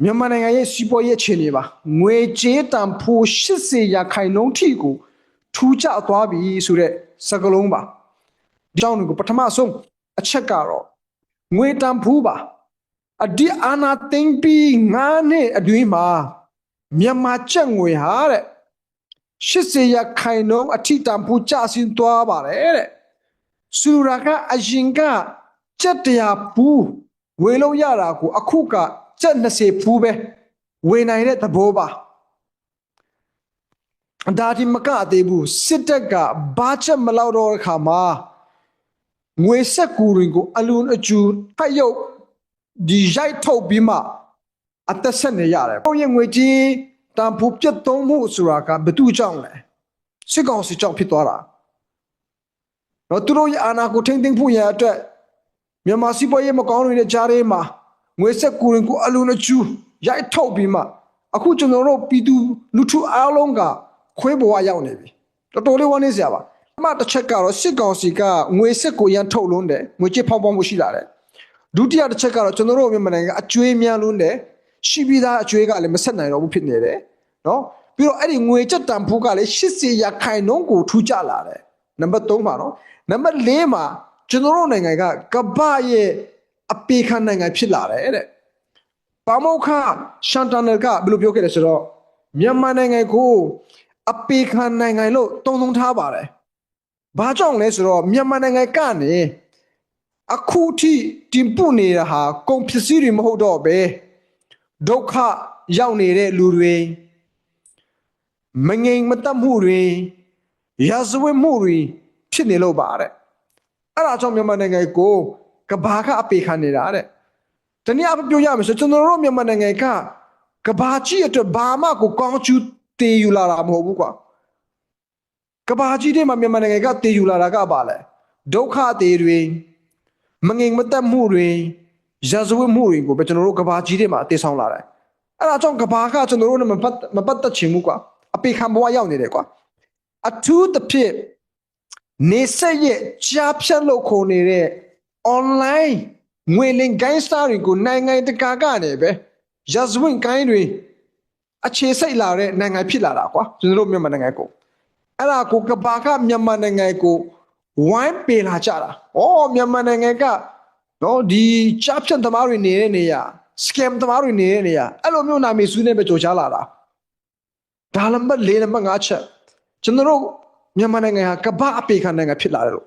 မြန်မာနိုင်ငံရဲ့စီးပွားရေးအခြေအနေပါငွေကြေးတန်ဖိုး80ရာခိုင်နှုန်းထိကိုထူးခြားသွားပြီဆိုတဲ့စကားလုံးပါဒီကြောင့်ကိုပထမဆုံးအချက်ကတော့ငွေတန်ဖိုးပါအဒီအာနာသိမ့်ပြီး9နှစ်အတွင်းမှာမြန်မာကျပ်ငွေဟာတဲ့80ရာခိုင်နှုန်းအထိတန်ဖိုးကျဆင်းသွားပါတယ်တဲ့ဆိုလိုတာကအရင်ကကျပ်100ဘူးဝယ်လို့ရတာကိုအခုကကျပ်20ဘူးပဲဝယ်နိုင်တဲ့သဘောပါဒါဒီမကသေးဘူးစစ်တပ်ကဘာချက်မလောက်တော့တဲ့ခါမှာငွေဆက်ကူတွေကိုအလွန်အကျူဖတ်ရုပ်ဒီရိုက်ထုတ်ပြီးမှအသက်ဆက်နေရတယ်။ဘုံရဲ့ငွေကြီးတန်ဖိုးပြတ်သုံးမှုဆိုတာကဘယ်သူကြောင့်လဲစစ်ကောင်စီကြောင့်ဖြစ်သွားတာ။တော့သူတို့ရဲ့အာဏာကိုထိန်းသိမ်းဖို့ရအတွက်မြန်မာစီးပွားရေးမကောင်းနေတဲ့ကြားထဲမှာငွေဆက်ကူတွေကိုအလွန်အကျူရိုက်ထုတ်ပြီးမှအခုကျွန်တော်တို့ပြည်သူလူထုအားလုံးကခွေးဘဝရောက်နေပြီ။တော်တော်လေးဝမ်းနည်းစရာပါ။အမှတစ်ချက်ကတော့စစ်ကောင်စီကငွေဆက်ကိုရန်ထုတ်လွန်းတယ်ငွေကြေးဖောက်ပွားမှုရှိလာတယ်။ဒုတိယတစ်ချက်ကတော့ကျွန်တော်တို့မြန်မာနိုင်ငံအကျွေးများလွန်းတယ်ရှိပြီးသားအကျွေးကလည်းမဆက်နိုင်တော့ဘူးဖြစ်နေတယ်နော်ပြီးတော့အဲ့ဒီငွေကျပ်တန်ဖိုးကလည်း80ရာခိုင်နှုန်းကိုထူးခြားလာတယ်နံပါတ်3ပါနော်နံပါတ်4မှာကျွန်တော်တို့နိုင်ငံကကမ္ဘာရဲ့အပေခံနိုင်ငံဖြစ်လာတယ်တဲ့ပါမောက္ခရှန်တန်နယ်ကဘယ်လိုပြောခဲ့လဲဆိုတော့မြန်မာနိုင်ငံကိုအပေခံနိုင်ငံလို့တုံ့တုံထားပါတယ်ဘာကြောင့်လဲဆိုတော့မြန်မာနိုင်ငံကနေအခုထိတင်ပို့နေတာဟာကုန်ပစ္စည်းတွေမဟုတ်တော့ပဲဒုက္ခရောက်နေတဲ့လူတွေမငြိမ်မသက်မှုတွေရာဇဝတ်မှုတွေဖြစ်နေလို့ပါတဲ့အဲ့ဒါကြောင့်မြန်မာနိုင်ငံကိုကဘာကအပေခံနေတာတဲ့တနည်းအားဖြင့်ပြောရမယ်ဆိုကျွန်တော်တို့မြန်မာနိုင်ငံကကဘာကြီးအတွက်ဘာမှကိုကောင်းကျိုးတည်ယူလာတာမဟုတ်ဘူးကွာကဘာကြီးထဲမှာမြန်မာနိုင်ငံကတည်ယူလာတာကဘာလဲဒုက္ခတွေမငြိမ်မသက်မှုတွေရာဇဝတ်မှုတွေကိုပဲကျွန်တော်တို့ကဘာကြီးထဲမှာအသေးဆောင်လာတယ်အဲ့ဒါကြောင့်ကဘာကကျွန်တော်တို့နဲ့မပတ်သက်ချင်ဘူးကွာအပေခံဘဝရောက်နေတယ်ကွာအထူးသဖြင့်နေဆက်ရဲ့ကြားဖြတ်လို့ခေါ်နေတဲ့ online ငွေလင်ဂိုင်းစတာတွေကိုနိုင်ငံတကာကနေပဲရာဇဝတ်ကိုင်းတွေအခြေစိတ်လာတဲ့နိုင်ငံဖြစ်လာတာကွာကျွန်တော်တို့မြန်မာနိုင်ငံကိုအဲ့ဒါကိုကဘာကမြန်မာနိုင်ငံကိုဝိုင်းပေလာကြတာ။ဩမြန်မာနိုင်ငံကနော်ဒီကြားဖြတ်သမားတွေနေတဲ့နေရာ scam သမားတွေနေတဲ့နေရာအဲ့လိုမျိုးနာမည်စုနဲ့ပဲကြော်ချလာတာ။ဒါနံပါတ်4နံပါတ်5ချက်ကျွန်တော်တို့မြန်မာနိုင်ငံဟာကဘာအပေခံနိုင်ငံဖြစ်လာတယ်လို့